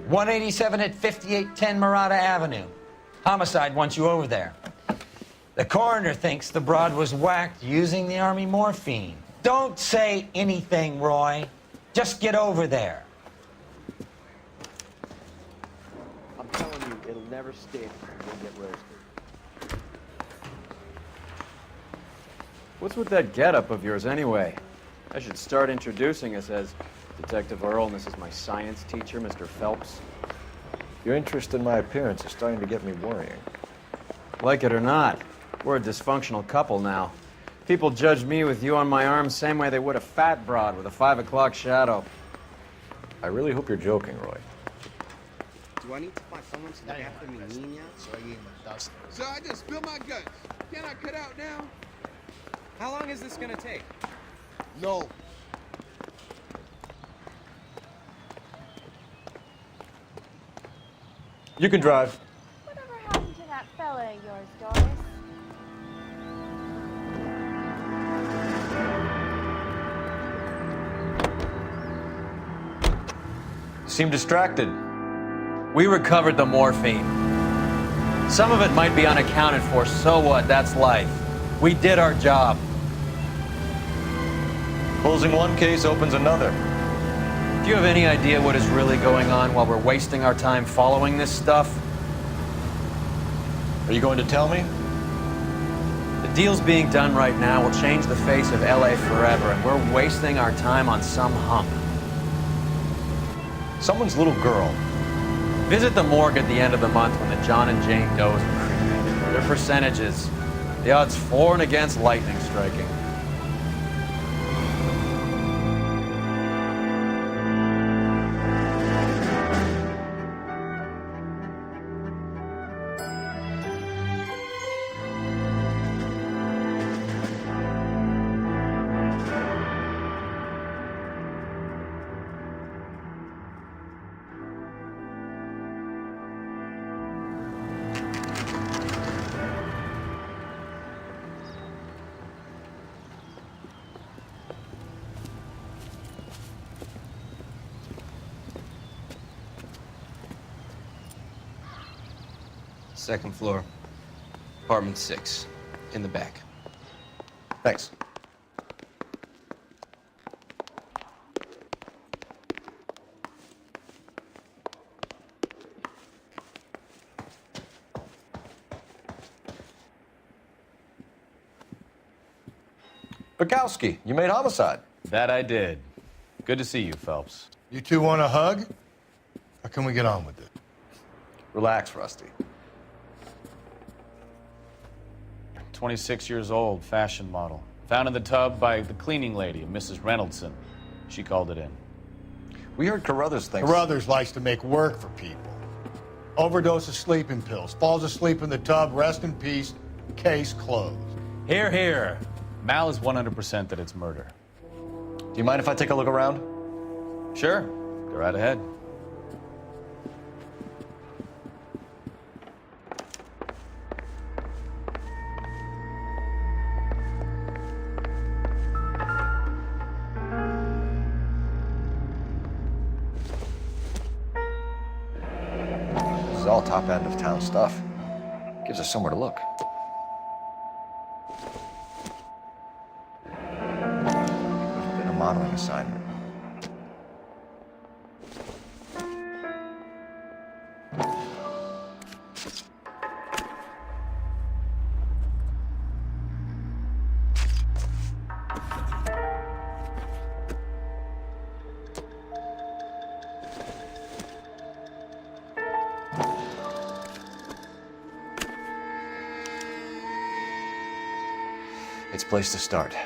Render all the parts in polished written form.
187 at 5810 Murata Avenue. Homicide wants you over there. The coroner thinks the broad was whacked using the Army morphine. Don't say anything, Roy. Just get over there. I'm telling you, it'll never stick. You'll get roasted. What's with that getup of yours anyway? I should start introducing us as Detective Earl, and this is my science teacher, Mr. Phelps. Your interest in my appearance is starting to get me worrying. Like it or not, we're a dysfunctional couple now. People judge me with you on my arm same way they would a fat broad with a 5 o'clock shadow. I really hope you're joking, Roy. Do I need to find someone to look after me, Nina? So I just spilled my guts. Can I cut out now? How long is this gonna take? No. You can drive. Whatever happened to that fella of yours, Doris? You seem distracted. We recovered the morphine. Some of it might be unaccounted for, so what? That's life. We did our job. Closing one case opens another. Do you have any idea what is really going on while we're wasting our time following this stuff? Are you going to tell me? The deals being done right now will change the face of LA forever, and we're wasting our time on some hump. Someone's little girl. Visit the morgue at the end of the month when the John and Jane Does are cremated. Their percentages. The odds for and against lightning striking. Second floor, apartment 6, in the back. Thanks. Bukowski, you made homicide. That I did. Good to see you, Phelps. You two want a hug? Or can we get on with it? Relax, Rusty. 26 years old, fashion model. Found in the tub by the cleaning lady, Mrs. Reynoldson. She called it in. We heard Carruthers thinks... Carruthers likes to make work for people. Overdose of sleeping pills. Falls asleep in the tub. Rest in peace. Case closed. Here, here. Mal is 100% that it's murder. Do you mind if I take a look around? Sure. Go right ahead. This is all top end of town stuff. Gives us somewhere to look. Could have been a modeling assignment. It's a place to start.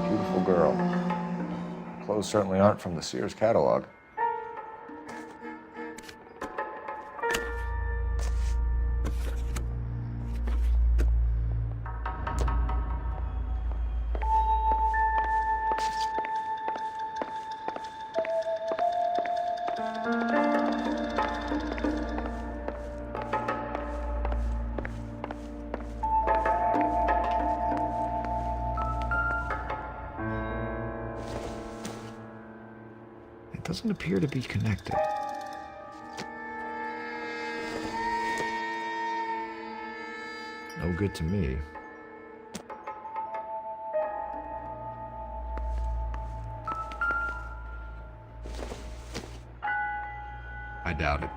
Beautiful girl. Clothes certainly aren't from the Sears catalog. doesn't appear to be connected. No good to me. I doubt it.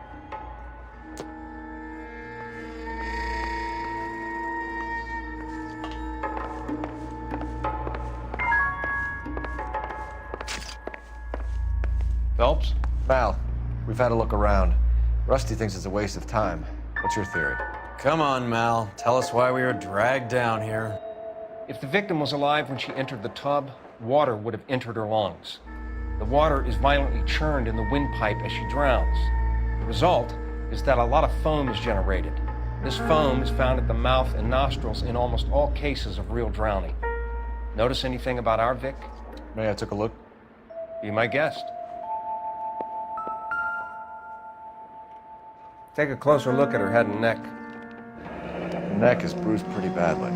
Phelps? Mal, we've had a look around. Rusty thinks it's a waste of time. What's your theory? Come on, Mal. Tell us why we were dragged down here. If the victim was alive when she entered the tub, water would have entered her lungs. The water is violently churned in the windpipe as she drowns. The result is that a lot of foam is generated. This foam is found at the mouth and nostrils in almost all cases of real drowning. Notice anything about our Vic? May I take a look? Be my guest. Take a closer look at her head and neck. Her neck is bruised pretty badly.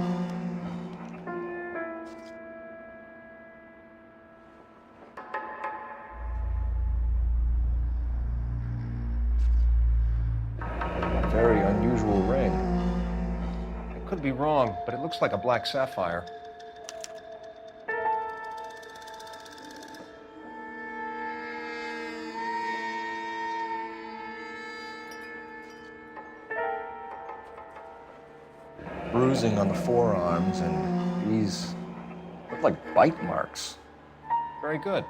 Very unusual ring. I could be wrong, but it looks like a black sapphire. Bruising on the forearms, and these look like bite marks. Very good.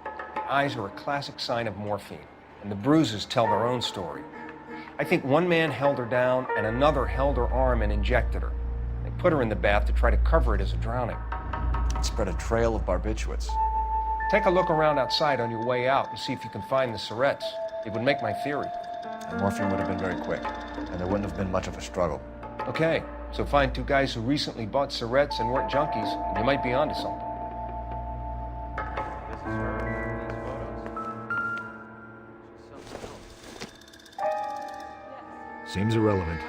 The eyes are a classic sign of morphine, and the bruises tell their own story. I think one man held her down and another held her arm and injected her. They put her in the bath to try to cover it as a drowning. It spread a trail of barbiturates. Take a look around outside on your way out and see if you can find the syrettes. It would make my theory. The morphine would have been very quick, and there wouldn't have been much of a struggle. Okay, so find two guys who recently bought syrettes and weren't junkies, and you might be onto something. This is her in these photos? She's something else. Seems irrelevant.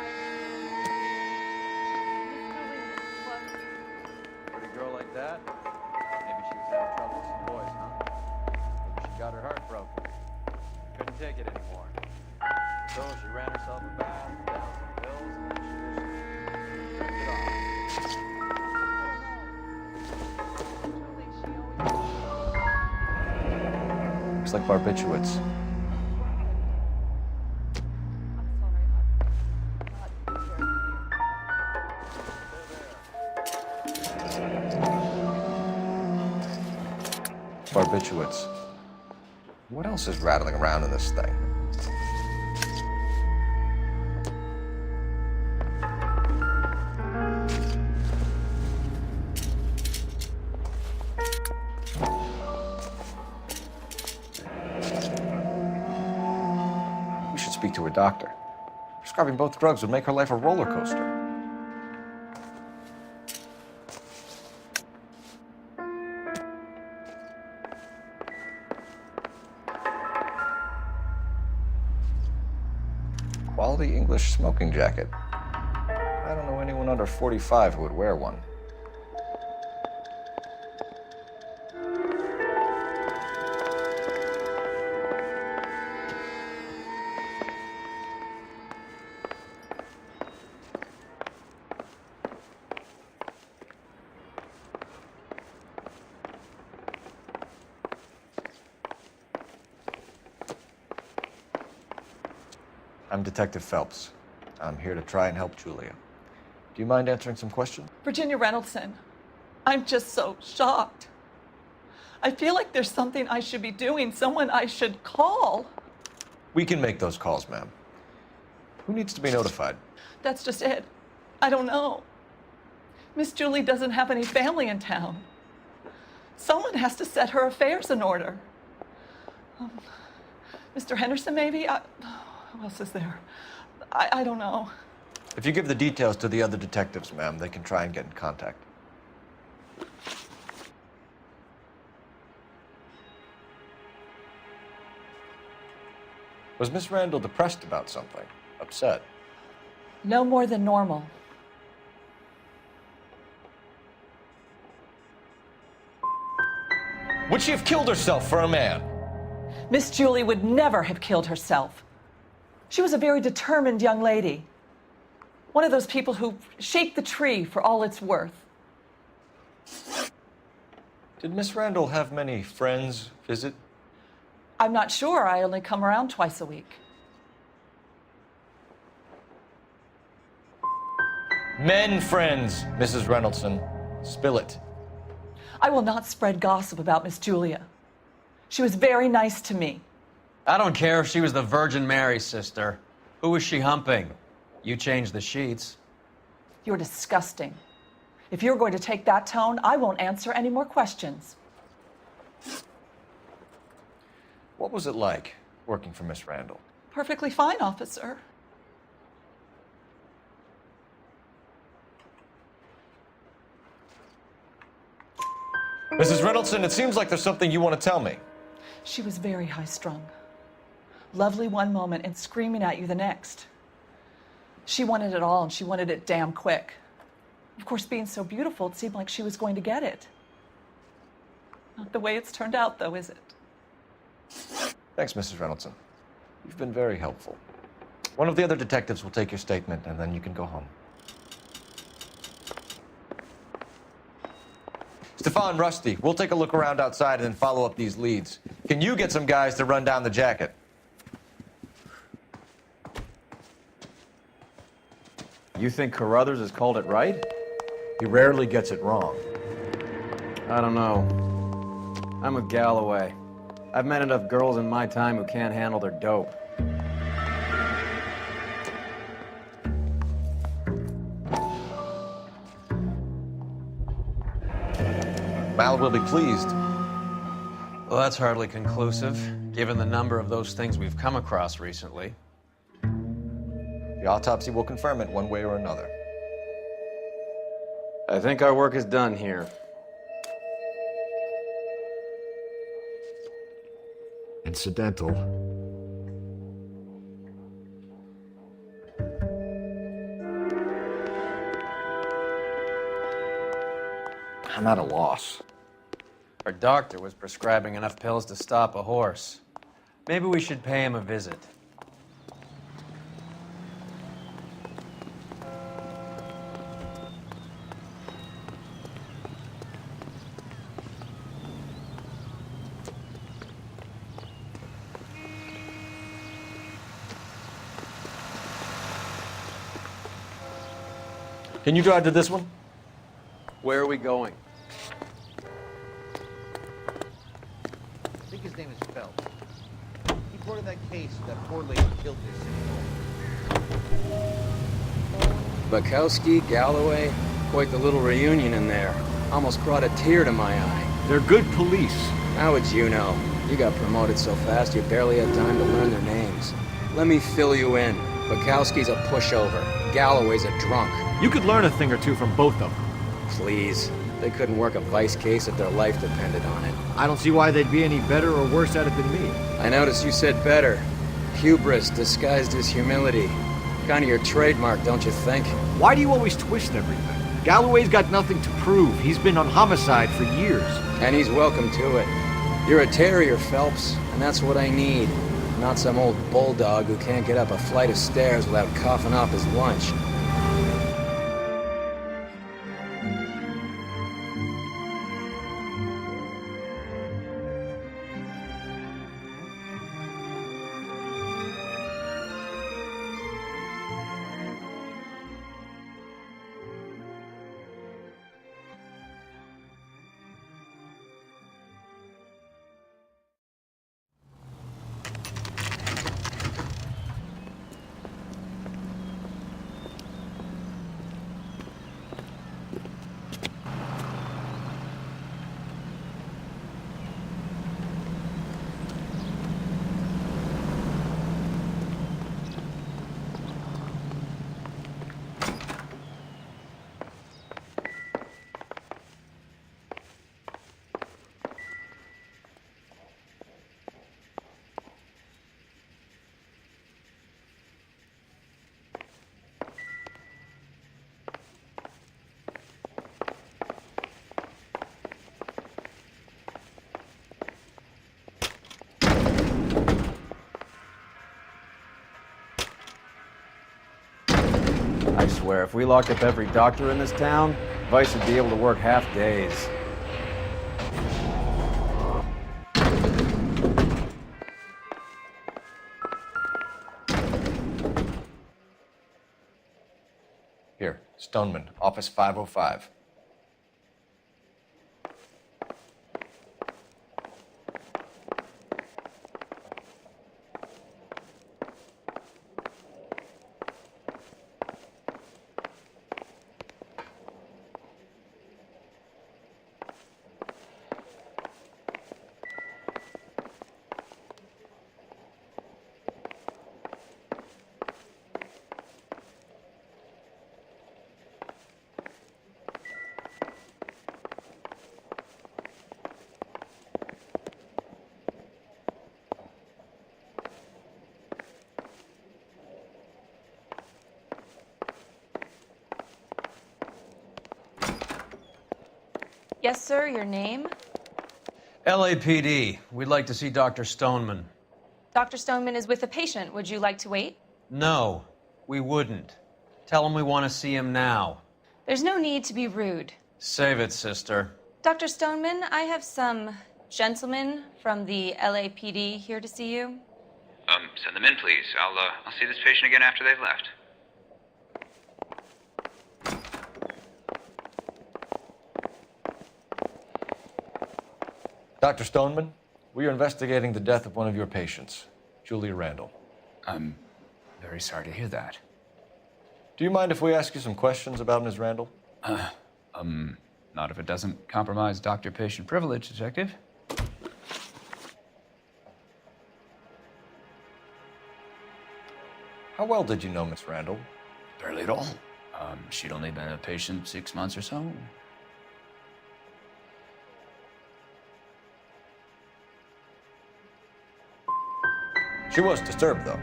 Pretty girl like that? Maybe she was having trouble with some boys, huh? Maybe she got her heart broken. Couldn't take it anymore. So she ran herself a bath, down some pills, and then she just ripped it off. Looks like barbiturates. Barbiturates. What else is rattling around in this thing? We should speak to a doctor. Prescribing both drugs would make her life a roller coaster. Quality English smoking jacket. I don't know anyone under 45 who would wear one. I'm Detective Phelps. I'm here to try and help Julia. Do you mind answering some questions? Virginia Reynoldson, I'm just so shocked. I feel like there's something I should be doing, someone I should call. We can make those calls, ma'am. Who needs to be notified? That's just it. I don't know. Miss Julie doesn't have any family in town. Someone has to set her affairs in order. Mr. Henderson, maybe? Who else is there? I don't know. If you give the details to the other detectives, ma'am, they can try and get in contact. Was Miss Randall depressed about something? Upset? No more than normal. Would she have killed herself for a man? Miss Julie would never have killed herself. She was a very determined young lady. One of those people who shake the tree for all it's worth. Did Miss Randall have many friends visit? I'm not sure. I only come around twice a week. Men friends, Mrs. Reynoldson. Spill it. I will not spread gossip about Miss Julia. She was very nice to me. I don't care if she was the Virgin Mary sister. Who was she humping? You changed the sheets. You're disgusting. If you're going to take that tone, I won't answer any more questions. What was it like working for Miss Randall? Perfectly fine, officer. Mrs. Reynoldson, it seems like there's something you want to tell me. She was very high-strung. Lovely one moment and screaming at you the next. She wanted it all, and she wanted it damn quick. Of course, being so beautiful, it seemed like she was going to get it. Not the way it's turned out, though, is it? Thanks, Mrs. Reynoldson. You've been very helpful. One of the other detectives will take your statement, and then you can go home. Stefan, Rusty, we'll take a look around outside and then follow up these leads. Can you get some guys to run down the jacket? You think Carruthers has called it right? He rarely gets it wrong. I don't know. I'm with Galloway. I've met enough girls in my time who can't handle their dope. Mal will be pleased. Well, that's hardly conclusive, given the number of those things we've come across recently. The autopsy will confirm it one way or another. I think our work is done here. Incidental. I'm at a loss. Our doctor was prescribing enough pills to stop a horse. Maybe we should pay him a visit. Can you drive to this one? Where are we going? I think his name is Phelps. He brought in that case of that poor lady killed in his Bukowski, Galloway, quite the little reunion in there. Almost brought a tear to my eye. They're good police. How would you know? You got promoted so fast you barely had time to learn their names. Let me fill you in. Bukowski's a pushover. Galloway's a drunk. You could learn a thing or two from both of them. Please. They couldn't work a vice case if their life depended on it. I don't see why they'd be any better or worse at it than me. I noticed you said better. Hubris disguised as humility. Kind of your trademark, don't you think? Why do you always twist everything? Galloway's got nothing to prove. He's been on homicide for years. And he's welcome to it. You're a terrier, Phelps, and that's what I need. Not some old bulldog who can't get up a flight of stairs without coughing off his lunch. I swear, if we locked up every doctor in this town, Vice would be able to work half days. Here, Stoneman, office 505. Yes, sir, your name? LAPD. We'd like to see Dr. Stoneman. Dr. Stoneman is with a patient. Would you like to wait? No, we wouldn't. Tell him we want to see him now. There's no need to be rude. Save it, sister. Dr. Stoneman, I have some gentlemen from the LAPD here to see you. Send them in, please. I'll see this patient again after they've left. Dr. Stoneman, we are investigating the death of one of your patients, Julia Randall. I'm very sorry to hear that. Do you mind if we ask you some questions about Ms. Randall? Not if it doesn't compromise doctor-patient privilege, Detective. How well did you know Miss Randall? Barely at all. She'd only been a patient 6 months or so. She was disturbed, though.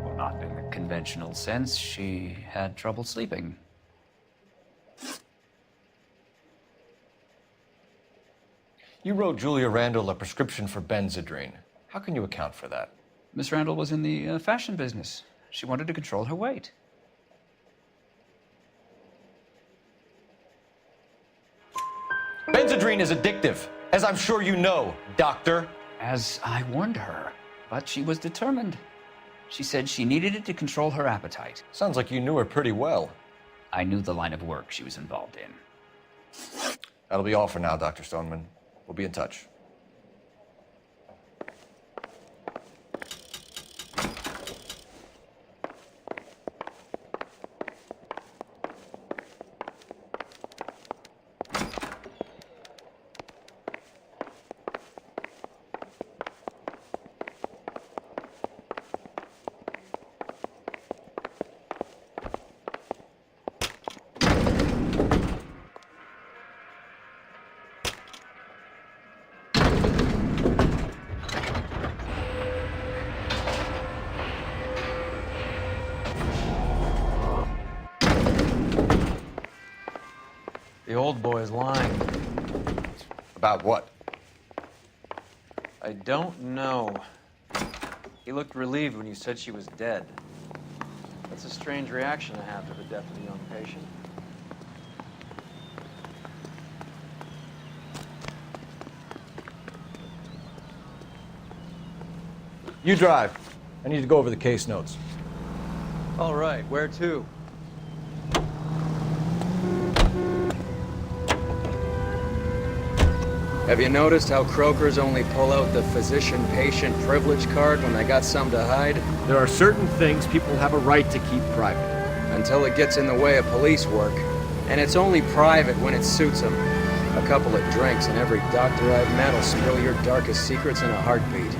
Well, not in the conventional sense. She had trouble sleeping. You wrote Julia Randall a prescription for Benzedrine. How can you account for that? Miss Randall was in the fashion business. She wanted to control her weight. Benzedrine is addictive, as I'm sure you know, doctor. As I warned her, but she was determined. She said she needed it to control her appetite. Sounds like you knew her pretty well. I knew the line of work she was involved in. That'll be all for now, Dr. Stoneman. We'll be in touch. The old boy's lying. About what? I don't know. He looked relieved when you said she was dead. That's a strange reaction to have to the death of a young patient. You drive. I need to go over the case notes. All right, where to? Have you noticed how Croakers only pull out the physician-patient privilege card when they got something to hide? There are certain things people have a right to keep private. Until it gets in the way of police work. And it's only private when it suits them. A couple of drinks and every doctor I've met will spill your darkest secrets in a heartbeat.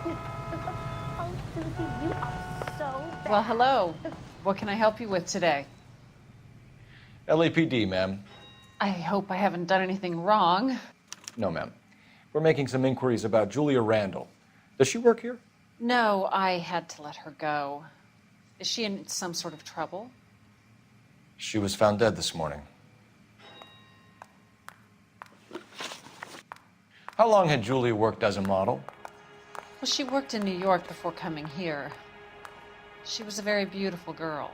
Oh, Susie, you are Well, hello. What can I help you with today? LAPD, ma'am. I hope I haven't done anything wrong. No, ma'am. We're making some inquiries about Julia Randall. Does she work here? No, I had to let her go. Is she in some sort of trouble? She was found dead this morning. How long had Julia worked as a model? Well, she worked in New York before coming here. She was a very beautiful girl.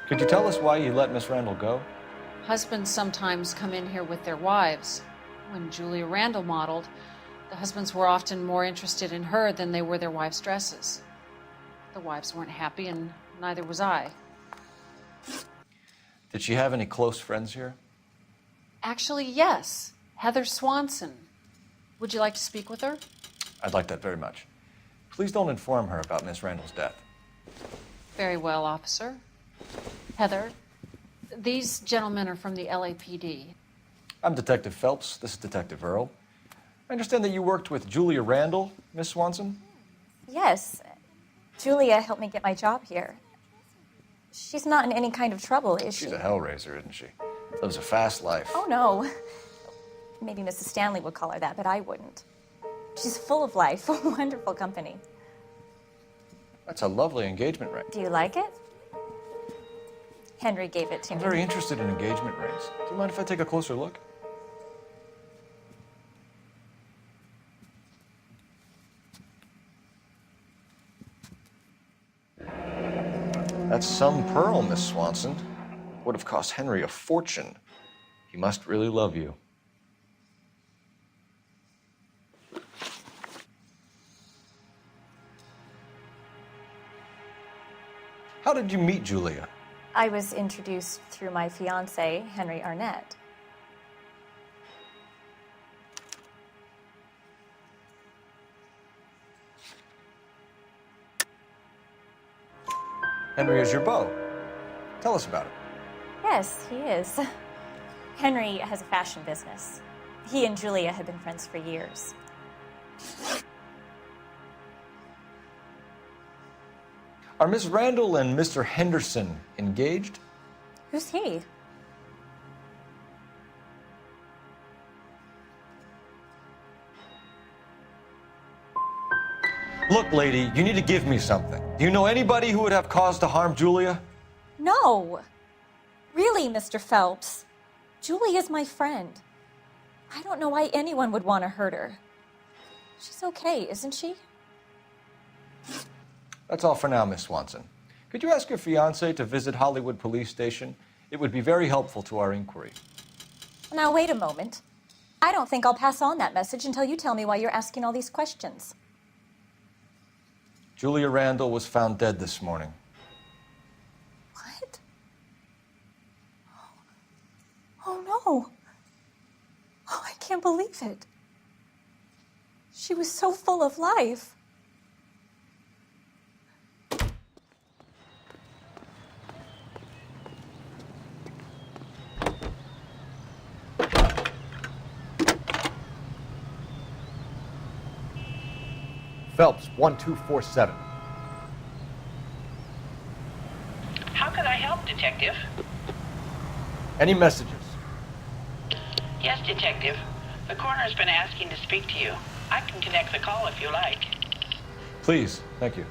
Could you tell us why you let Miss Randall go? Husbands sometimes come in here with their wives. When Julia Randall modeled, the husbands were often more interested in her than they were their wives' dresses. The wives weren't happy, and neither was I. Did she have any close friends here? Actually, yes. Heather Swanson. Would you like to speak with her? I'd like that very much. Please don't inform her about Miss Randall's death. Very well, officer. Heather, these gentlemen are from the LAPD. I'm Detective Phelps. This is Detective Earl. I understand that you worked with Julia Randall, Miss Swanson? Yes. Julia helped me get my job here. She's not in any kind of trouble, is she? She's a hellraiser, isn't she? Lives a fast life. Oh, no. Maybe Mrs. Stanley would call her that, but I wouldn't. She's full of life, wonderful company. That's a lovely engagement ring. Do you like it? Henry gave it to I'm me. very interested in engagement rings. Do you mind if I take a closer look? That's some pearl, Miss Swanson. Would have cost Henry a fortune. He must really love you. How did you meet Julia? I was introduced through my fiancé, Henry Arnett. Henry is your beau. Tell us about it. Yes, he is. Henry has a fashion business. He and Julia have been friends for years. Are Miss Randall and Mr. Henderson engaged? Who's he? Look, lady, you need to give me something. Do you know anybody who would have cause to harm Julia? No. Really, Mr. Phelps. Julia's my friend. I don't know why anyone would want to hurt her. She's okay, isn't she? That's all for now, Miss Swanson. Could you ask your fiancé to visit Hollywood Police Station? It would be very helpful to our inquiry. Now, wait a moment. I don't think I'll pass on that message until you tell me why you're asking all these questions. Julia Randall was found dead this morning. What? Oh, no. Oh, I can't believe it. She was so full of life. Phelps, 1247. How can I help, Detective? Any messages? Yes, Detective. The coroner's been asking to speak to you. I can connect the call if you like. Please, thank you.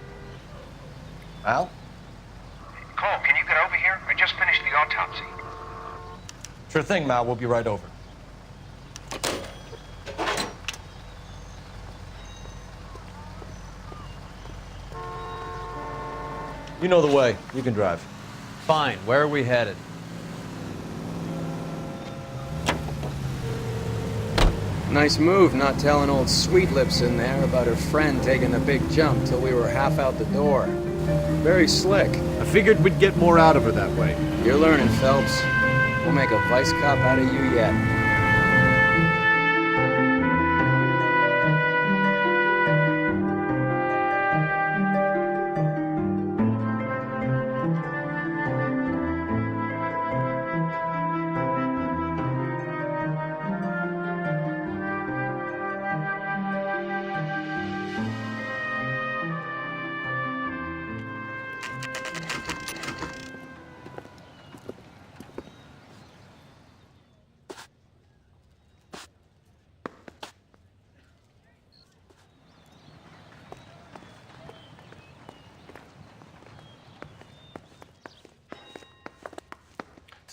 Al? Cole, can you get over here? I just finished the autopsy. Sure thing, Mal. We'll be right over. You know the way. You can drive. Fine. Where are we headed? Nice move not telling old Sweet Lips in there about her friend taking the big jump till we were half out the door. Very slick. I figured we'd get more out of her that way. You're learning, Phelps. We'll make a vice cop out of you yet.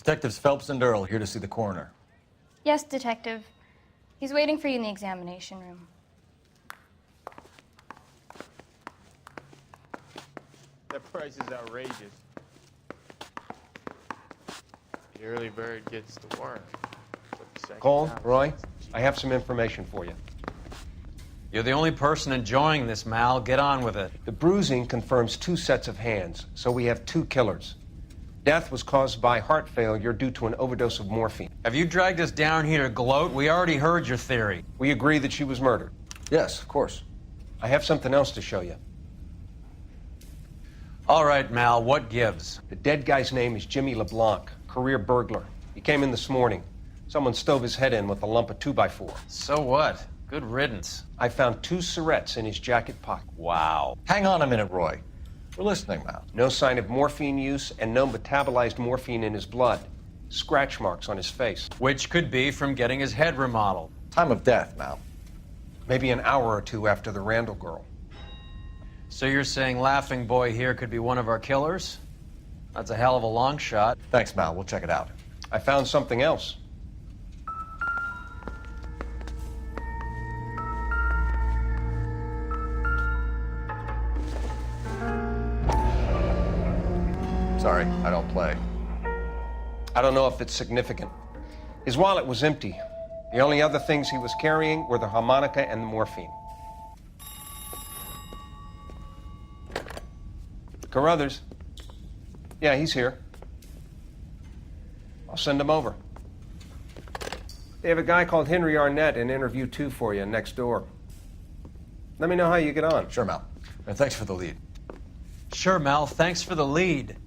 Detectives Phelps and Earl here to see the coroner. Yes, Detective. He's waiting for you in the examination room. That price is outrageous. The early bird gets the worm. But the second Cole, house Roy, gets the I have some information for you. You're the only person enjoying this, Mal. Get on with it. The bruising confirms 2 sets of hands, so we have 2 killers. Death was caused by heart failure due to an overdose of morphine. Have you dragged us down here to gloat? We already heard your theory. We agree that she was murdered. Yes, of course. I have something else to show you. All right, Mal, what gives? The dead guy's name is Jimmy LeBlanc, career burglar. He came in this morning. Someone stove his head in with a lump of 2x4. So what? Good riddance. I found 2 cigarettes in his jacket pocket. Wow. Hang on a minute, Roy. We're listening now. No sign of morphine use and no metabolized morphine in his blood. Scratch marks on his face. Which could be from getting his head remodeled. Time of death, Mal. Maybe an hour or 2 after the Randall girl. So you're saying Laughing Boy here could be one of our killers? That's a hell of a long shot. Thanks, Mal. We'll check it out. I found something else. Sorry, I don't play. I don't know if it's significant. His wallet was empty. The only other things he was carrying were the harmonica and the morphine. Carruthers. Yeah, he's here. I'll send him over. They have a guy called Henry Arnett in interview 2 for you next door. Let me know how you get on. Sure, Mal. And thanks for the lead. Sure, Mal. Thanks for the lead.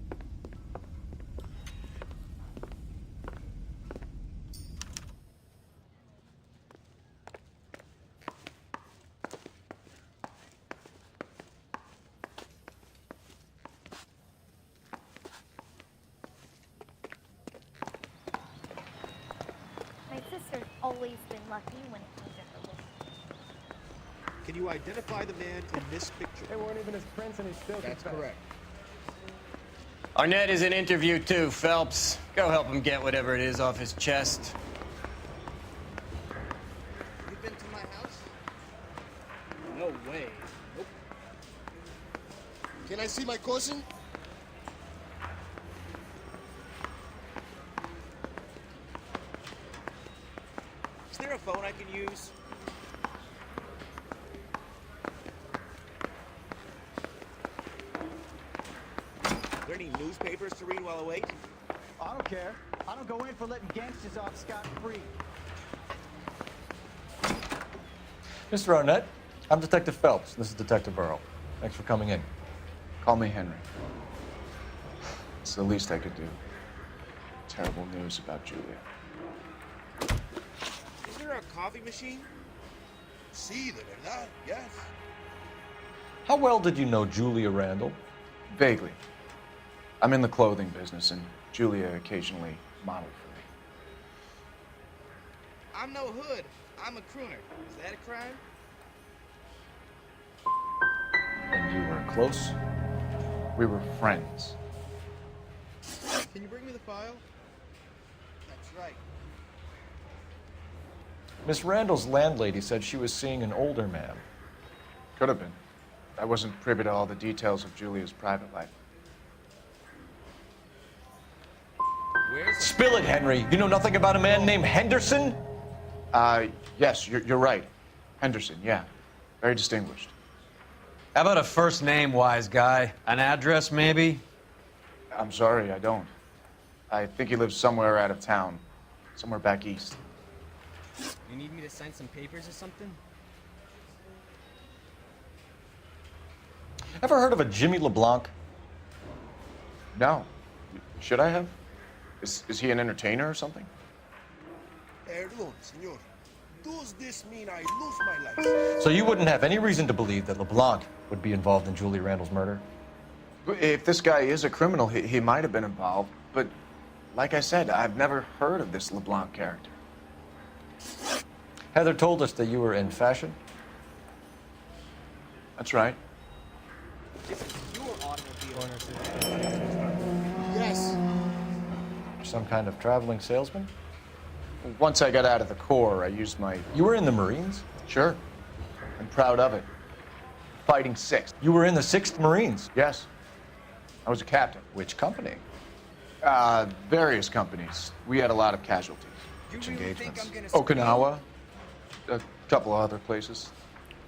My sister's always been lucky when it comes to her looks. Can you identify the man in this picture? They weren't even his prints and he's still That's correct. Arnett is in interview too, Phelps. Go help him get whatever it is off his chest. You been to my house? No way. Nope. Can I see my cousin? Is there a phone I can use? Are there any newspapers to read while I wait? I don't care. I don't go in for letting gangsters off scot-free. Mr. Arnett, I'm Detective Phelps. This is Detective Earl. Thanks for coming in. Call me Henry. It's the least I could do. Terrible news about Julia. Is there a coffee machine? Sí, de verdad, yes. How well did you know Julia Randall? Vaguely. I'm in the clothing business, and Julia occasionally modeled for me. I'm no hood. I'm a crooner. Is that a crime? And you were close? We were friends. Can you bring me the file? That's right. Miss Randall's landlady said she was seeing an older man. Could have been. I wasn't privy to all the details of Julia's private life. Spill it, Henry. You know nothing about a man named Henderson? Yes, you're right. Henderson, yeah. Very distinguished. How about a first name, wise guy? An address, maybe? I'm sorry, I don't. I think he lives somewhere out of town. Somewhere back east. You need me to sign some papers or something? Ever heard of a Jimmy LeBlanc? No. Should I have? Is he an entertainer or something? Perdón, señor. Does this mean I lose my license? So you wouldn't have any reason to believe that LeBlanc would be involved in Julia Randall's murder? If this guy is a criminal, he might have been involved. But like I said, I've never heard of this LeBlanc character. Heather told us that you were in fashion. That's right. This is your automobile. Yes. some kind of traveling salesman? Once I got out of the Corps, I used my... You were in the Marines? Sure. I'm proud of it. Fighting 6th. You were in the 6th Marines? Yes. I was a captain. Which company? Various companies. We had a lot of casualties. Which engagements? Okinawa. A couple of other places.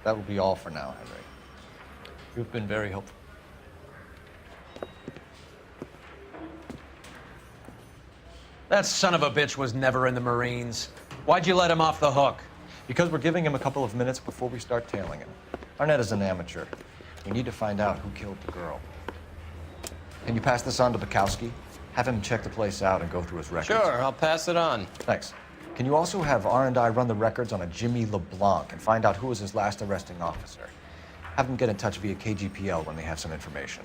That will be all for now, Henry. You've been very helpful. That son of a bitch was never in the Marines. Why'd you let him off the hook? Because we're giving him a couple of minutes before we start tailing him. Arnett is an amateur. We need to find out who killed the girl. Can you pass this on to Bukowski? Have him check the place out and go through his records. Sure, I'll pass it on. Thanks. Can you also have R&I run the records on a Jimmy LeBlanc and find out who was his last arresting officer? Have them get in touch via KGPL when they have some information.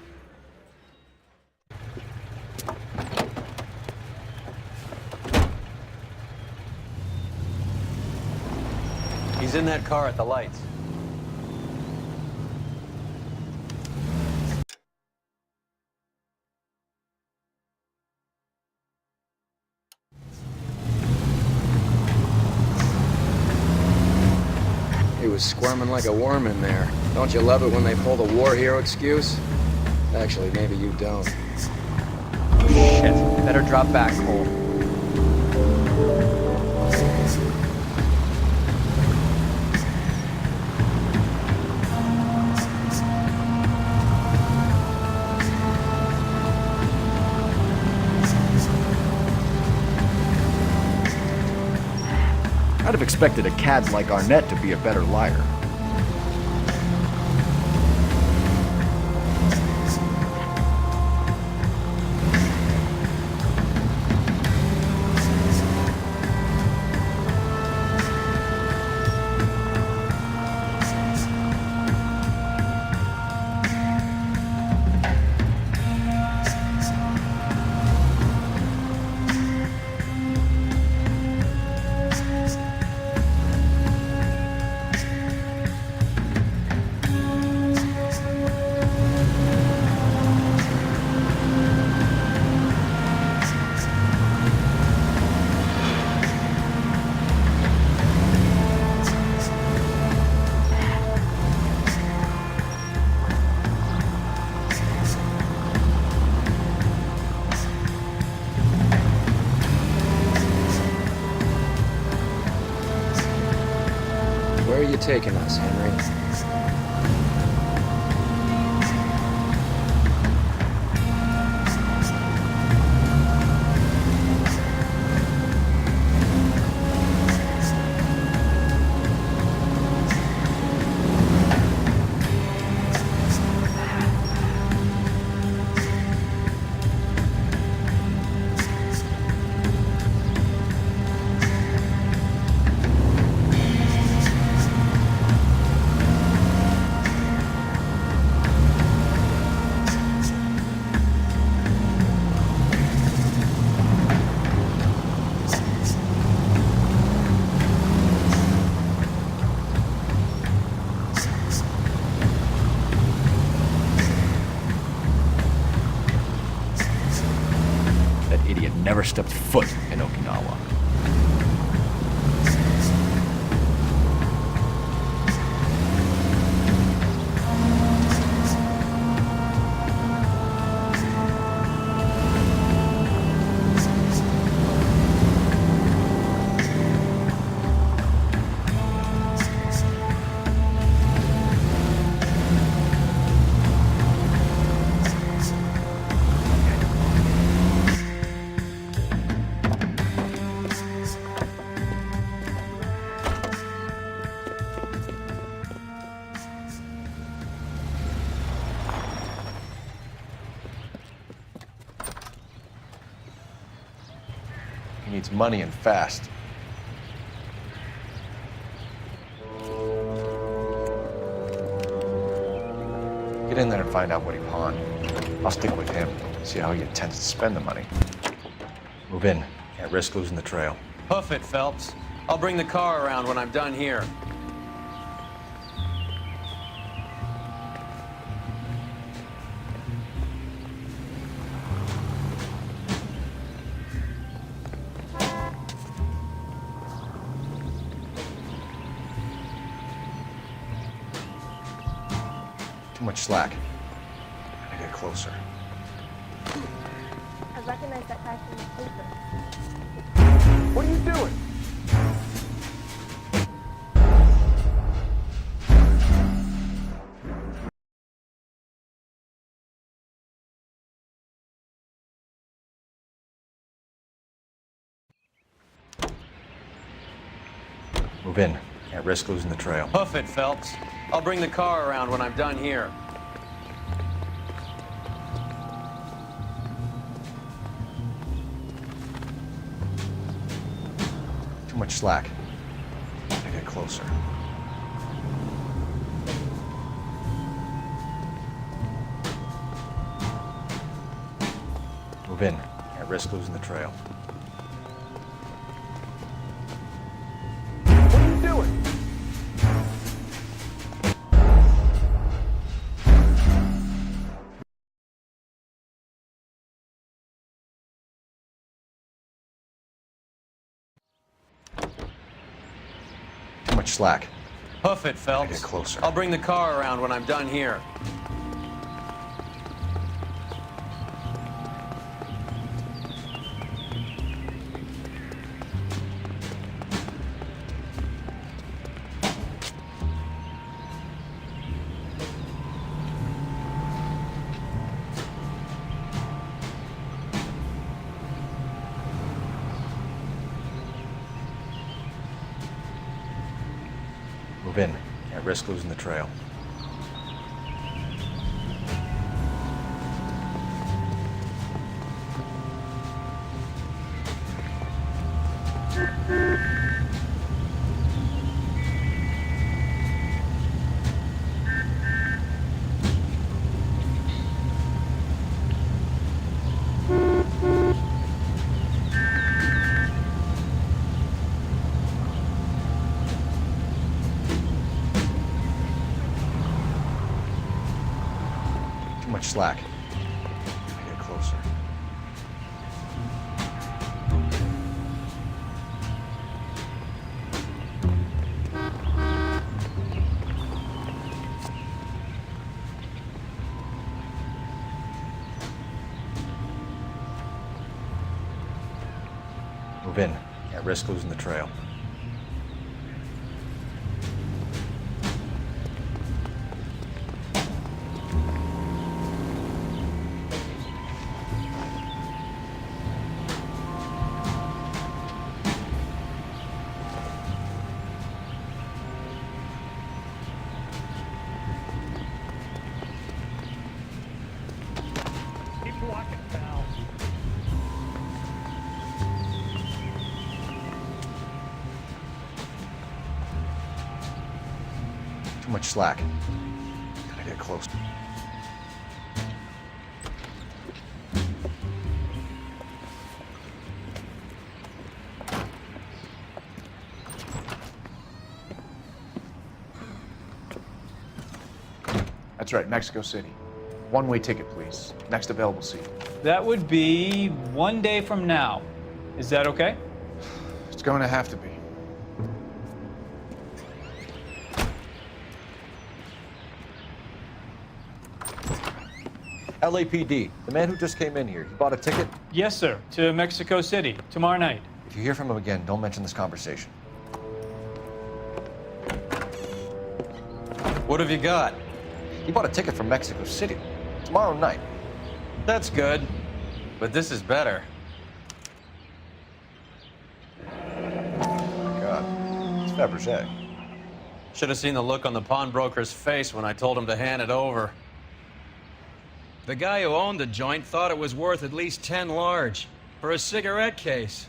He's in that car at the lights. He was squirming like a worm in there. Don't you love it when they pull the war hero excuse? Actually, maybe you don't. Shit. Better drop back, Cole. I'd have expected a cad like Arnett to be a better liar. Where are you taking us, Henry? That idiot never stepped foot in Okinawa. He needs money and fast. Get in there and find out what he pawned. I'll stick with him, see how he intends to spend the money. Move in. Can't risk losing the trail. Hoof it, Phelps. I'll bring the car around when I'm done here. Too much slack. Gotta get closer. I recognize that guy from the paper. What are you doing? Move in. Can't risk losing the trail. Hoof it, Phelps. I'll bring the car around when I'm done here. Too much slack. Gotta get closer. Move in. Can't risk losing the trail. What are you doing? Too much slack. Hoof it, Phelps. Get closer. I'll bring the car around when I'm done here. Move in. Can't risk losing the trail. Too much slack. Gotta get closer. Move in. Can't risk losing the trail. Keep walking, pal. Too much slack. Gotta get close. That's right, Mexico City. One-way ticket, please. Next available seat. That would be 1 day from now. Is that okay? It's going to have to be. LAPD. The man who just came in here. He bought a ticket? Yes, sir. To Mexico City tomorrow night. If you hear from him again, don't mention this conversation. What have you got? He bought a ticket from Mexico City. Tomorrow night. That's good. But this is better. God. It's Fabergé. Should have seen the look on the pawnbroker's face when I told him to hand it over. The guy who owned the joint thought it was worth at least 10 large for a cigarette case.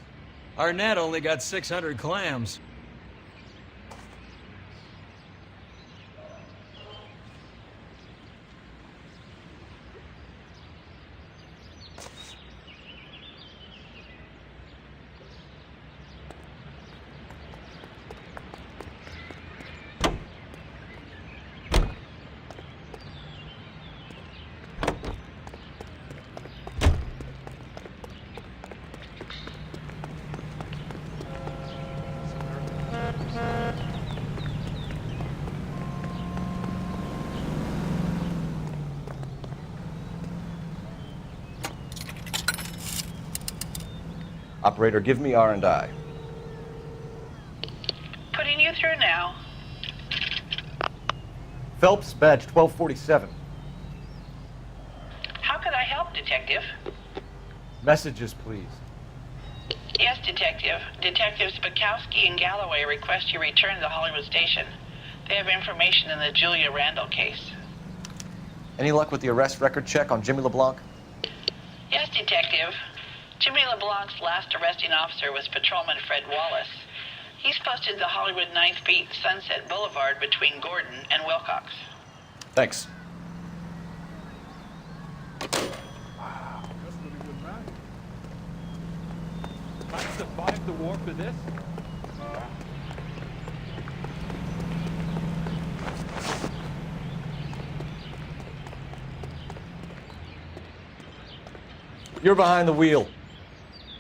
Arnett only got 600 clams. Operator, give me R&I. Putting you through now. Phelps, badge 1247. How could I help, Detective? Messages, please. Yes, Detective. Detectives Bukowski and Galloway request you return to the Hollywood station. They have information in the Julia Randall case. Any luck with the arrest record check on Jimmy LeBlanc? Yes, Detective. Jimmy LeBlanc's last arresting officer was Patrolman Fred Wallace. He's posted the Hollywood 9th Beat Sunset Boulevard between Gordon and Wilcox. Thanks. I survived the war for this? You're behind the wheel.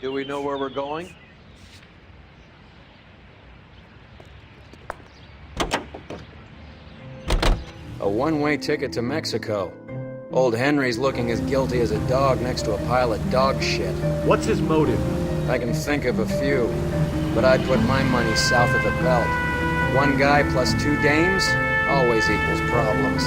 Do we know where we're going? A one-way ticket to Mexico. Old Henry's looking as guilty as a dog next to a pile of dog shit. What's his motive? I can think of a few, but I'd put my money south of the belt. One guy plus two dames always equals problems.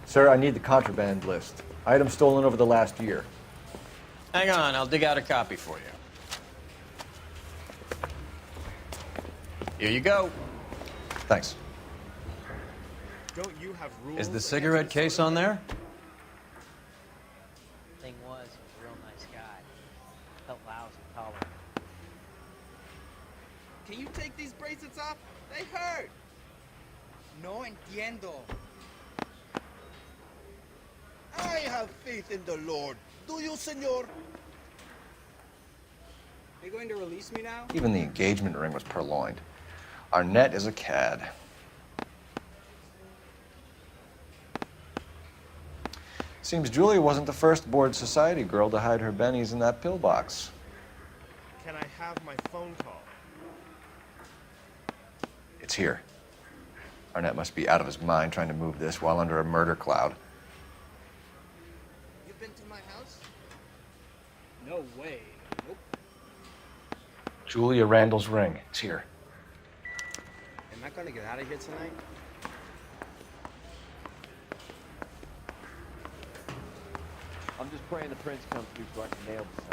Sir, I need the contraband list. Items stolen over the last year. Hang on, I'll dig out a copy for you. Here you go. Thanks. Don't you have rules? Is the cigarette case on there? Thing was, he was a real nice guy. Felt lousy tolerant. Can you take these bracelets off? They hurt. No entiendo. I have faith in the Lord. Do you, senor? Are you going to release me now? Even the engagement ring was purloined. Arnett is a cad. Seems Julia wasn't the first bored society girl to hide her bennies in that pillbox. Can I have my phone call? It's here. Arnett must be out of his mind trying to move this while under a murder cloud. You've been to my house? No way. Nope. Julia Randall's ring. It's here. Am I gonna get out of here tonight? I'm just praying the prince comes through so I can nail this thing.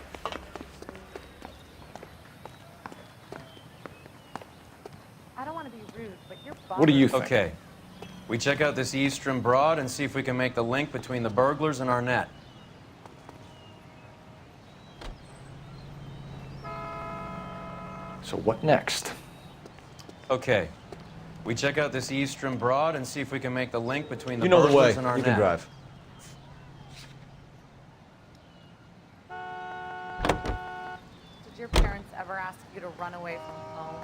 I don't want to be rude, but you're What do you think? Okay. We check out this Eastern Broad and see if we can make the link between the burglars and Arnett. So what next? Okay. We check out this Eastern Broad and see if we can make the link between the You know the way. burglars and Arnett. You can drive. Did your parents ever ask you to run away from home?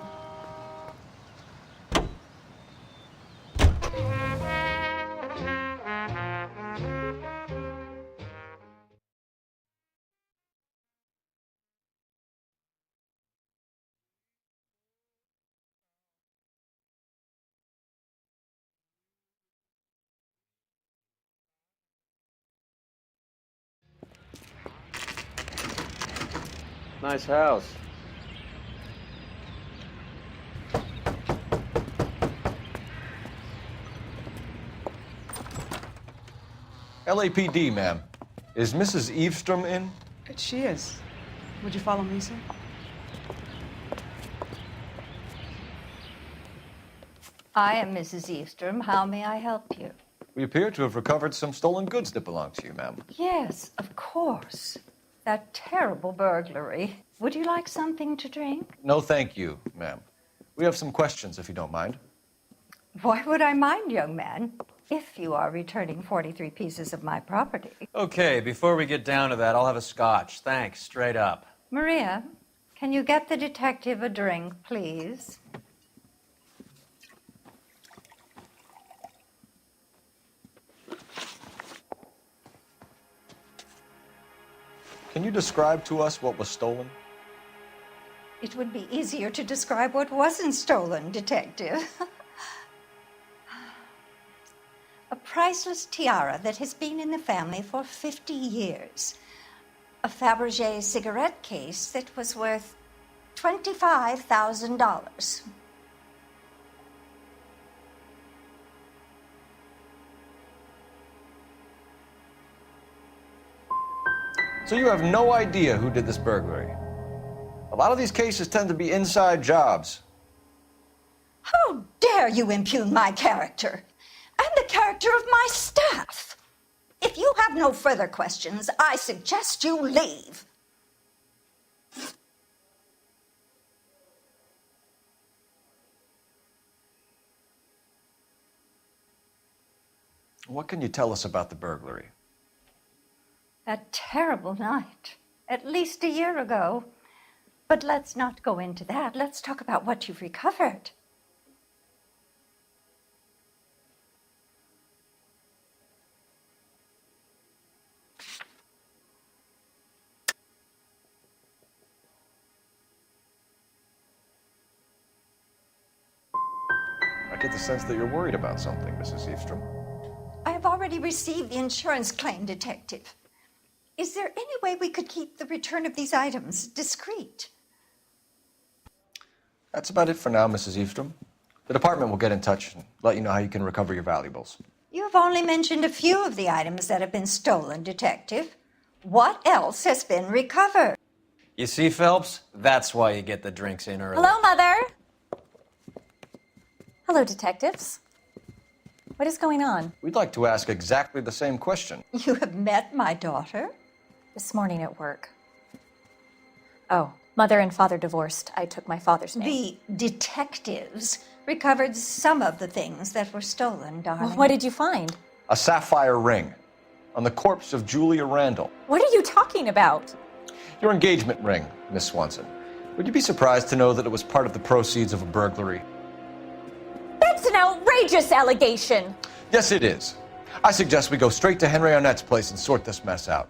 Nice house. LAPD, ma'am. Is Mrs. Eavestrom in? She is. Would you follow me, sir? I am Mrs. Eastrom. How may I help you? We appear to have recovered some stolen goods that belong to you, ma'am. Yes, of course. That terrible burglary. Would you like something to drink? No, thank you, ma'am. We have some questions, if you don't mind. Why would I mind, young man, if you are returning 43 pieces of my property? Okay, before we get down to that, I'll have a scotch. Thanks, straight up. Maria, Can you get the detective a drink, please? Can you describe to us what was stolen? It would be easier to describe what wasn't stolen, Detective. A priceless tiara that has been in the family for 50 years. A Fabergé cigarette case that was worth $25,000. So you have no idea who did this burglary? A lot of these cases tend to be inside jobs. How dare you impugn my character and the character of my staff? If you have no further questions, I suggest you leave. What can you tell us about the burglary? That terrible night, at least a year ago. But let's not go into that. Let's talk about what you've recovered. I get the sense that you're worried about something, Mrs. Eastrom. I have already received the insurance claim, Detective. Is there any way we could keep the return of these items discreet? That's about it for now, Mrs. Eastrom. The department will get in touch and let you know how you can recover your valuables. You have only mentioned a few of the items that have been stolen, Detective. What else has been recovered? You see, Phelps? That's why you get the drinks in early. Hello, Mother. Hello, detectives. What is going on? We'd like to ask exactly the same question. You have met my daughter? This morning at work. Oh, mother and father divorced. I took my father's name. The detectives recovered some of the things that were stolen, darling. Well, what did you find? A sapphire ring on the corpse of Julia Randall. What are you talking about? Your engagement ring, Miss Swanson. Would you be surprised to know that it was part of the proceeds of a burglary? That's an outrageous allegation. Yes, it is. I suggest we go straight to Henry Arnett's place and sort this mess out.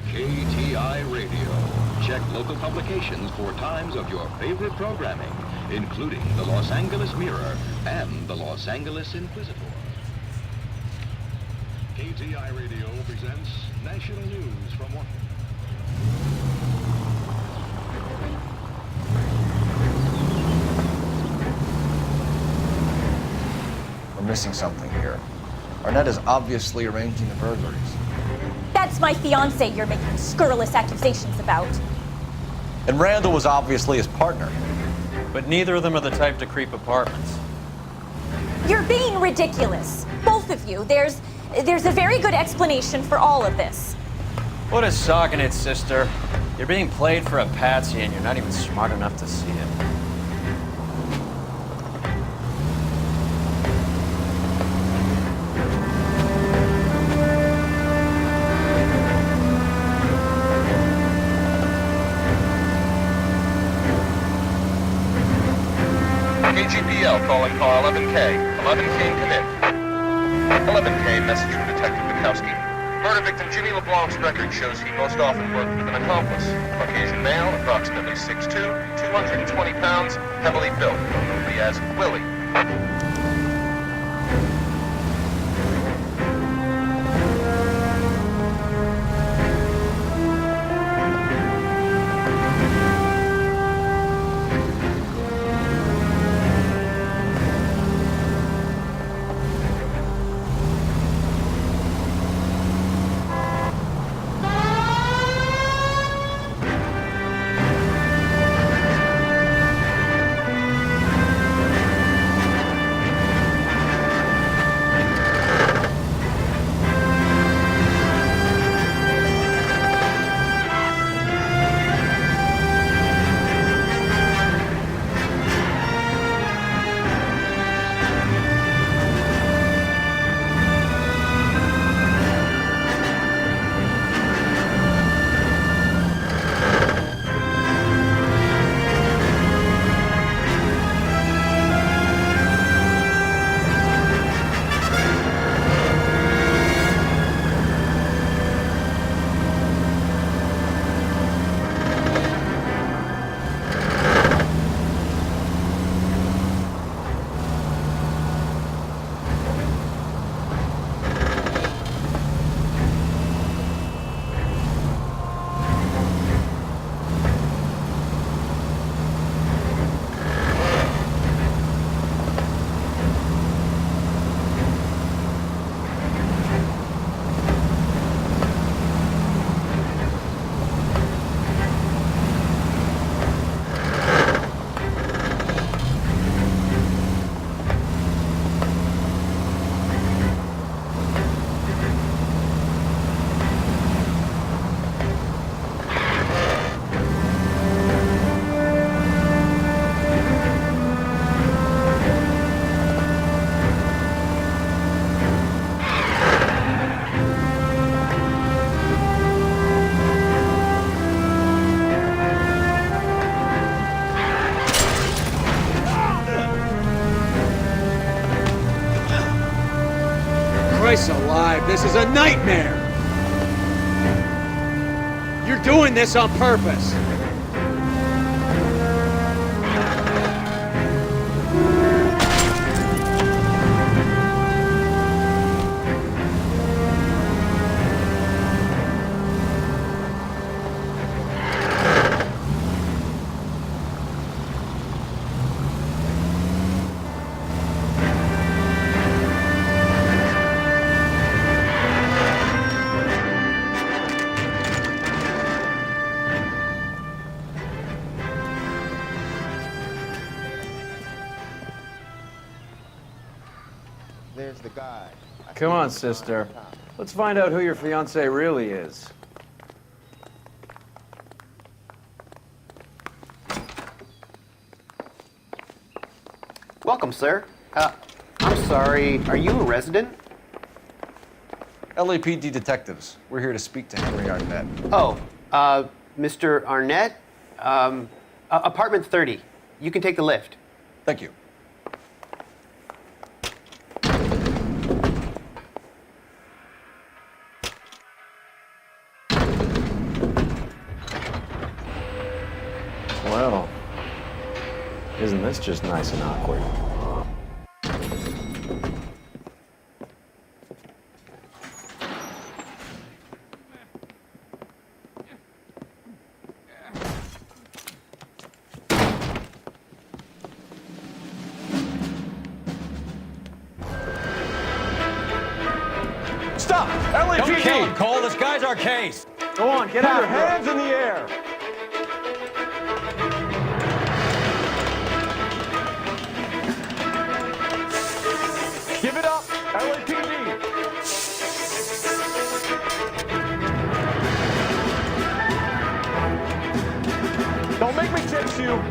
KTI Radio. Check local publications for times of your favorite programming, including the Los Angeles Mirror and the Los Angeles Inquisitor. KTI Radio presents national news from Washington. We're missing something here. Arnett is obviously arranging the burglaries. That's my fiance you're making scurrilous accusations about. And Randall was obviously his partner. But neither of them are the type to creep apartments. You're being ridiculous. Both of you. There's a very good explanation for all of this. What is sogging it, sister? You're being played for a patsy and you're not even smart enough to see it. KGPL calling car 11K. 11K commit. 11K, message from Detective Bukowski. Murder victim Jimmy LeBlanc's record shows he most often worked with an accomplice. Caucasian male, approximately 6'2", 220 pounds, heavily built, known as Willie. Christ alive, this is a nightmare! You're doing this on purpose! There's the guy. Come on, sister. Let's find out who your fiancé really is. Welcome, sir. I'm sorry, are you a resident? LAPD detectives. We're here to speak to Henry Arnett. Oh, Mr. Arnett? Apartment 30. You can take the lift. Thank you. Well, isn't this just nice and awkward? Stop! LAPD! Don't kill him, Cole. This guy's our case. Go on, get out. Your hands in the air. Give it up, LAPD. Don't make me chase you.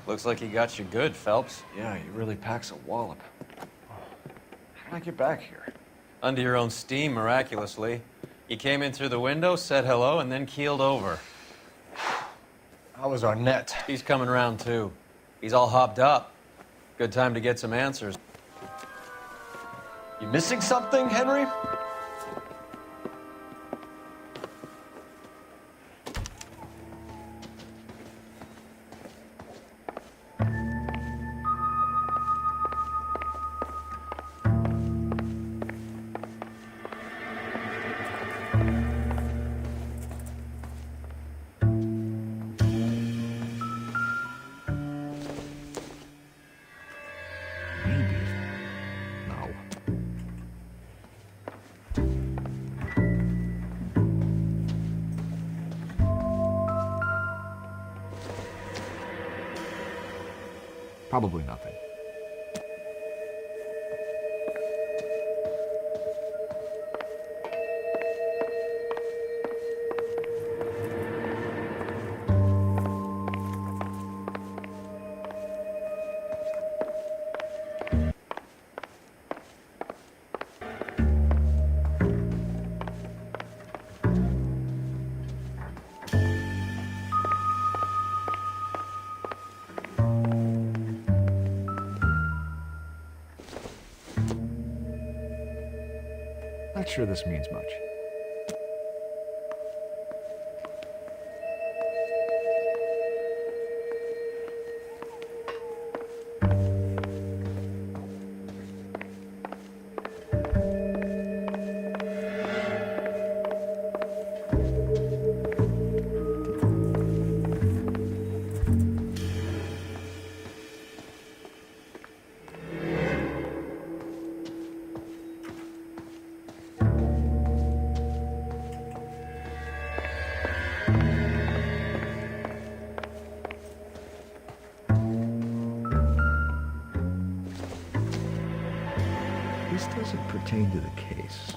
Looks like he got you good, Phelps. Yeah, he really packs a wallop. How did I get back here? Under your own steam, miraculously. You came in through the window, said hello, and then keeled over. How was Arnett? He's coming around, too. He's all hopped up. Good time to get some answers. You missing something, Henry? Probably nothing. Not sure this means much. This doesn't pertain to the case.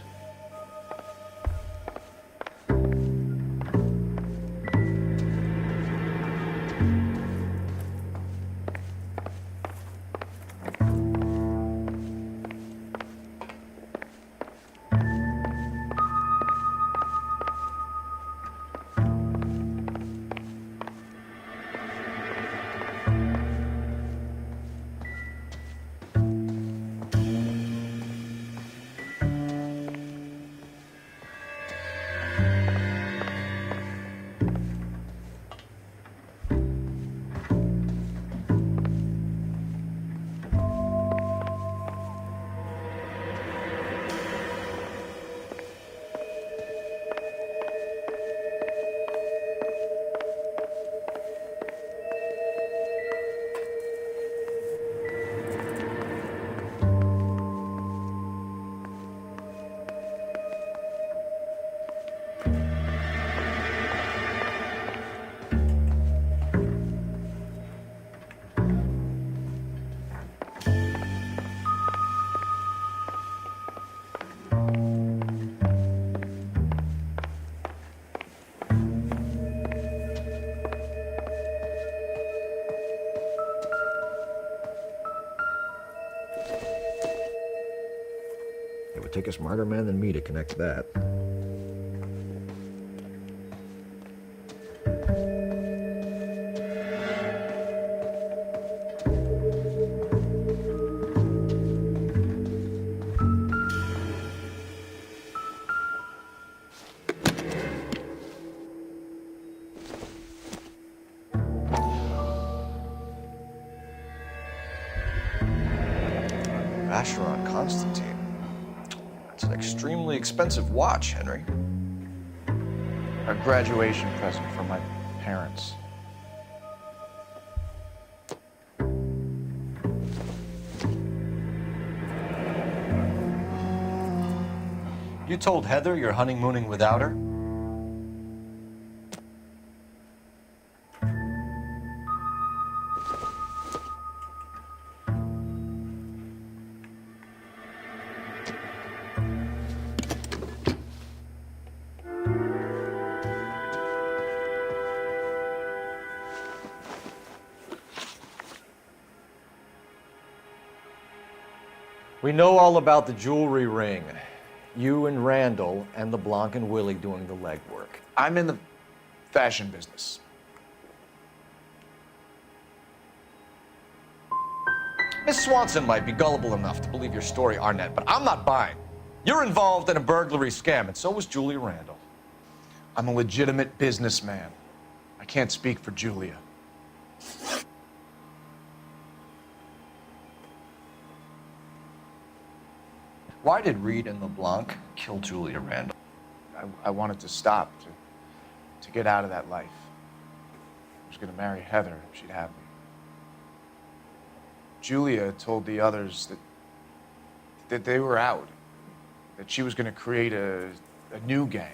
It would take a smarter man than me to connect that. Vacheron Constantine. That's an extremely expensive watch, Henry. A graduation present from my parents. You told Heather you're honeymooning without her? We know all about the jewelry ring. You and Randall and LeBlanc and Willie doing the legwork. I'm in the fashion business. Miss Swanson might be gullible enough to believe your story, Arnett, but I'm not buying. You're involved in a burglary scam, and so was Julia Randall. I'm a legitimate businessman. I can't speak for Julia. Why did Reed and LeBlanc kill Julia Randall? I wanted to stop, to get out of that life. I was going to marry Heather if she'd have me. Julia told the others that they were out, that she was going to create a new gang.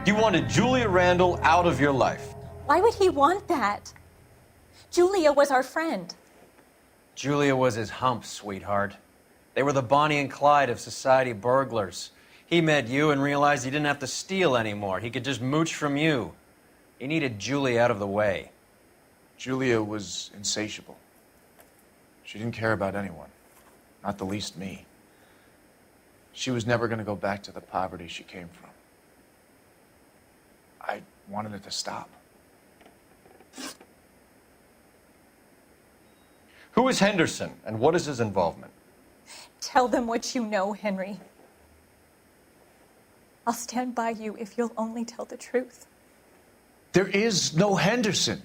You wanted Julia Randall out of your life. Why would he want that? Julia was our friend. Julia was his hump, sweetheart. They were the Bonnie and Clyde of society burglars. He met you and realized he didn't have to steal anymore. He could just mooch from you. He needed Julia out of the way. Julia was insatiable. She didn't care about anyone, not the least me. She was never going to go back to the poverty she came from. I wanted it to stop. Who is Henderson, and what is his involvement? Tell them what you know, Henry. I'll stand by you if you'll only tell the truth. There is no Henderson.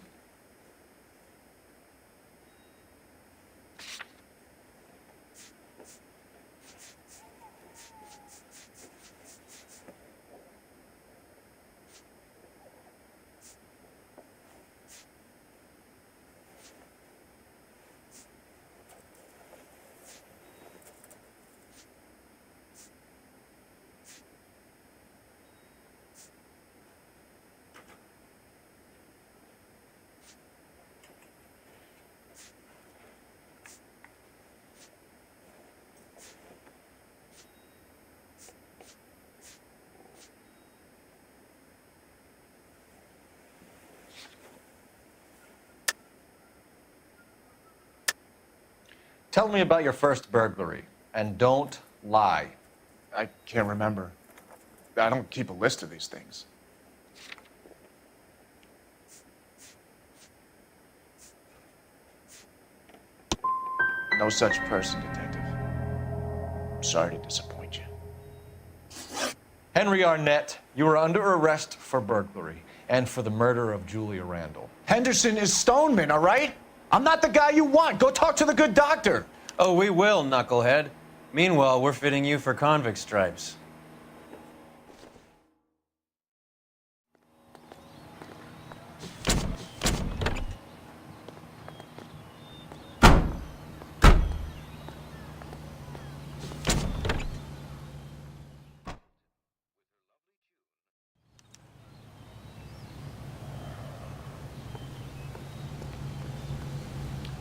Tell me about your first burglary, and don't lie. I can't remember. I don't keep a list of these things. No such person, Detective. I'm sorry to disappoint you. Henry Arnett, you are under arrest for burglary and for the murder of Julia Randall. Henderson is Stoneman, all right? I'm not the guy you want. Go talk to the good doctor. Oh, we will, knucklehead. Meanwhile, we're fitting you for convict stripes.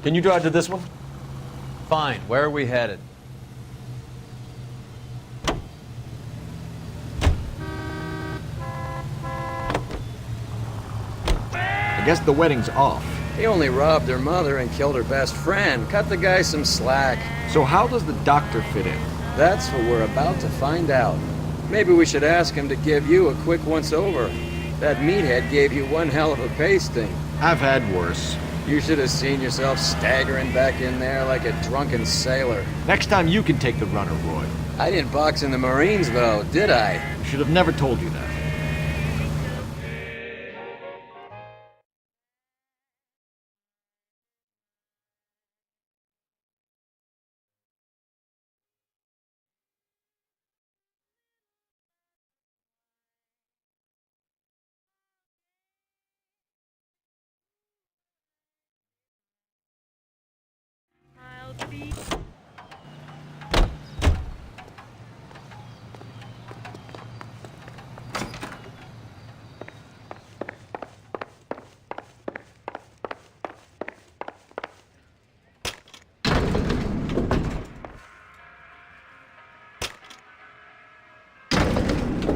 Can you drive to this one? Fine. Where are we headed? I guess the wedding's off. He only robbed her mother and killed her best friend. Cut the guy some slack. So how does the doctor fit in? That's what we're about to find out. Maybe we should ask him to give you a quick once-over. That meathead gave you one hell of a pasting. I've had worse. You should have seen yourself staggering back in there like a drunken sailor. Next time you can take the runner, Roy. I didn't box in the Marines, though, did I? I should have never told you that.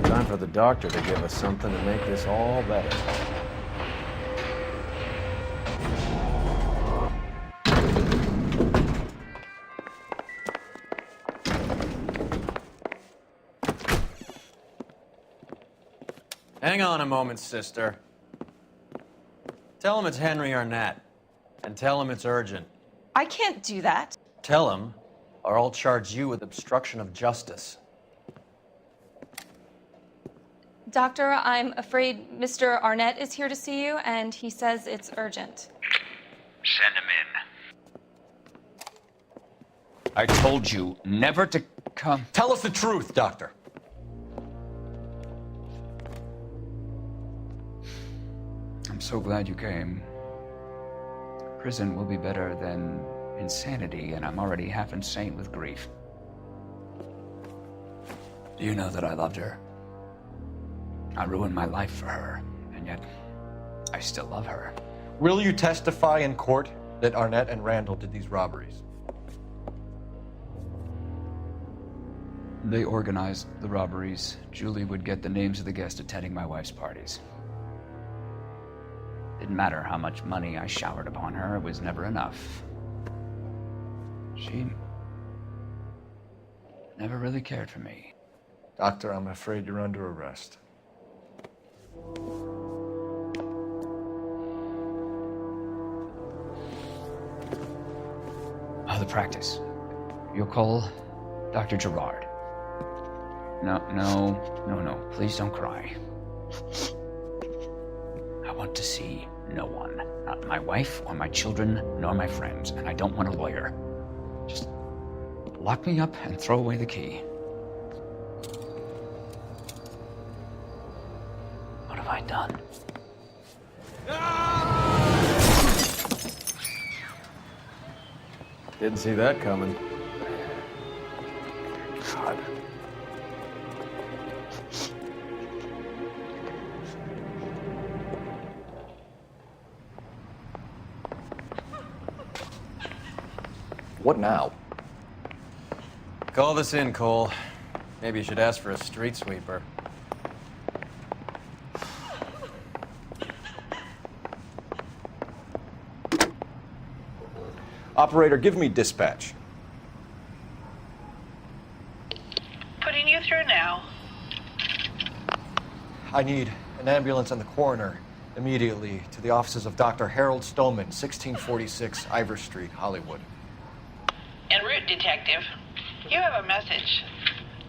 Time for the doctor to give us something to make this all better. Hang on a moment, sister. Tell him it's Henry Arnett, and tell him it's urgent. I can't do that. Tell him, or I'll charge you with obstruction of justice. Doctor, I'm afraid Mr. Arnett is here to see you, and he says it's urgent. Send him in. I told you never to come. Tell us the truth, Doctor. I'm so glad you came. Prison will be better than insanity, and I'm already half insane with grief. Do you know that I loved her? I ruined my life for her, and yet I still love her. Will you testify in court that Arnett and Randall did these robberies? They organized the robberies. Julie would get the names of the guests attending my wife's parties. Didn't matter how much money I showered upon her, it was never enough. She never really cared for me. Doctor, I'm afraid you're under arrest. The practice. You'll call Dr. Gerard. No. Please don't cry. I want to see no one. Not my wife, or my children, nor my friends. And I don't want a lawyer. Just lock me up and throw away the key. What have I done? Didn't see that coming. God. What now? Call this in, Cole. Maybe you should ask for a street sweeper. Operator, give me dispatch. Putting you through now. I need an ambulance and the coroner immediately to the offices of Dr. Harold Stoneman, 1646 Ivor Street, Hollywood. En route, Detective. You have a message.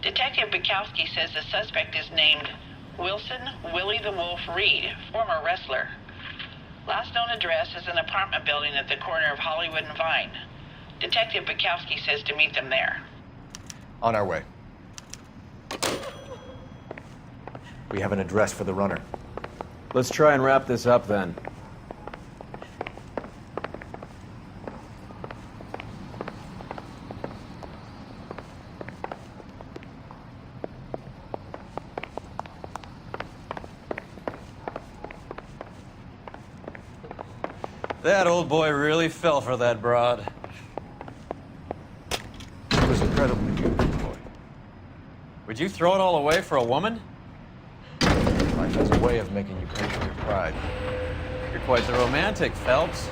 Detective Bukowski says the suspect is named Wilson Willie the Wolf Reed, former wrestler. Last known address is an apartment building at the corner of Hollywood and Vine. Detective Bukowski says to meet them there. On our way. We have an address for the runner. Let's try and wrap this up then. That old boy really fell for that broad. It was incredibly beautiful, boy. Would you throw it all away for a woman? Life has a way of making you pay for your pride. You're quite the romantic, Phelps.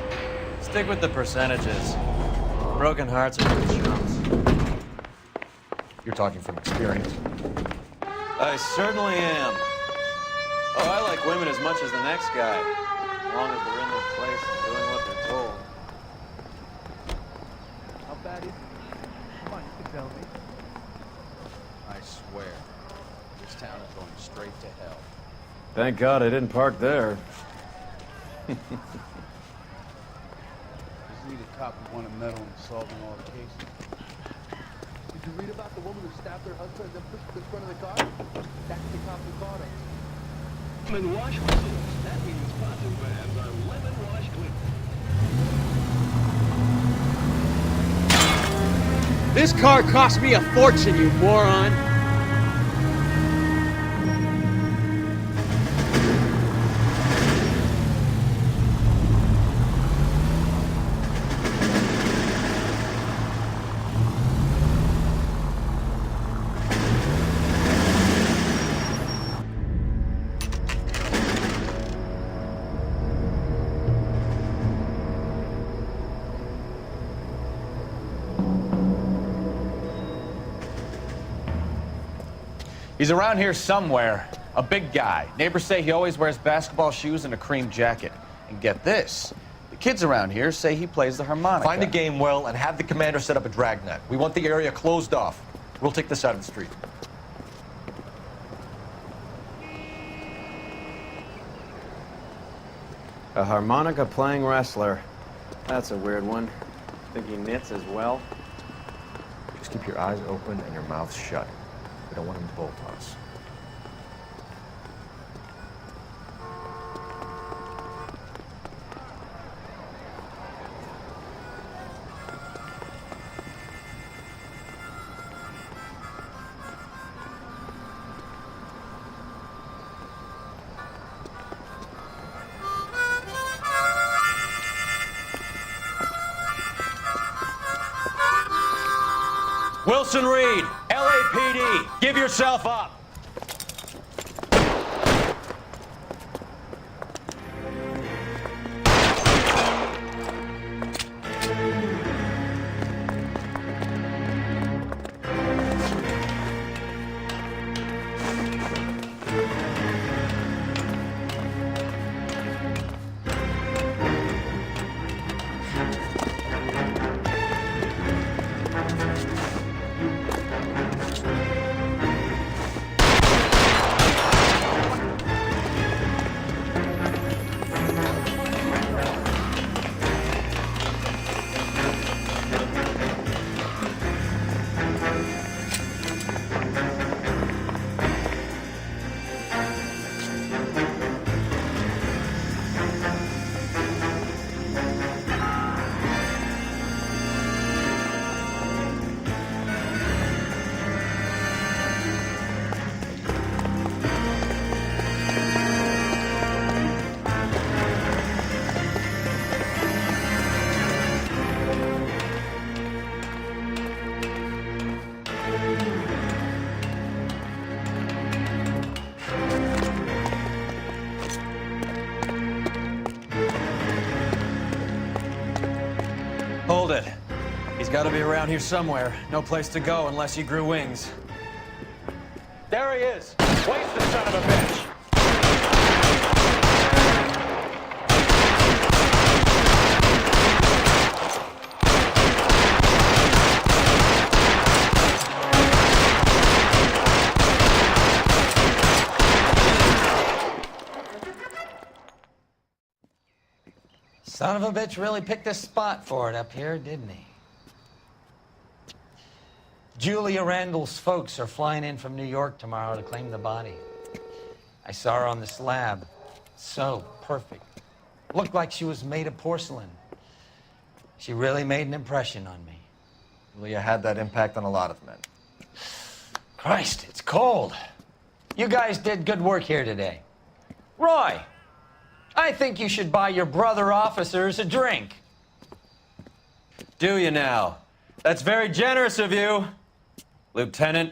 Stick with the percentages. Broken hearts are for chumps. You're talking from experience. I certainly am. Oh, I like women as much as the next guy. As long as they're in their place and doing what they're told. How bad is it? Come on, you can tell me. I swear, this town is going straight to hell. Thank God I didn't park there. Just need a cop who won a medal in solving all the cases. Did you read about the woman who stabbed her husband and then pushed the front of the car? That's the cop who caught her. Lemon wash whistles. That means bottom bands are lemon wash clean. This car cost me a fortune, you moron! He's around here somewhere. A big guy. Neighbors say he always wears basketball shoes and a cream jacket. And get this, the kids around here say he plays the harmonica. Find the game well and have the commander set up a dragnet. We want the area closed off. We'll take this out of the street. A harmonica playing wrestler. That's a weird one. Think he knits as well? Just keep your eyes open and your mouth shut. We don't want him to bolt on us. Wilson Reed, LAPD, give yourself up. Hold it. He's got to be around here somewhere. No place to go unless he grew wings. There he is. Waste the son of a bitch. Son of a bitch really picked a spot for it up here, didn't he? Julia Randall's folks are flying in from New York tomorrow to claim the body. I saw her on the slab. So perfect. Looked like she was made of porcelain. She really made an impression on me. Julia had that impact on a lot of men. Christ, it's cold. You guys did good work here today. Roy, I think you should buy your brother officers a drink. Do you now? That's very generous of you, Lieutenant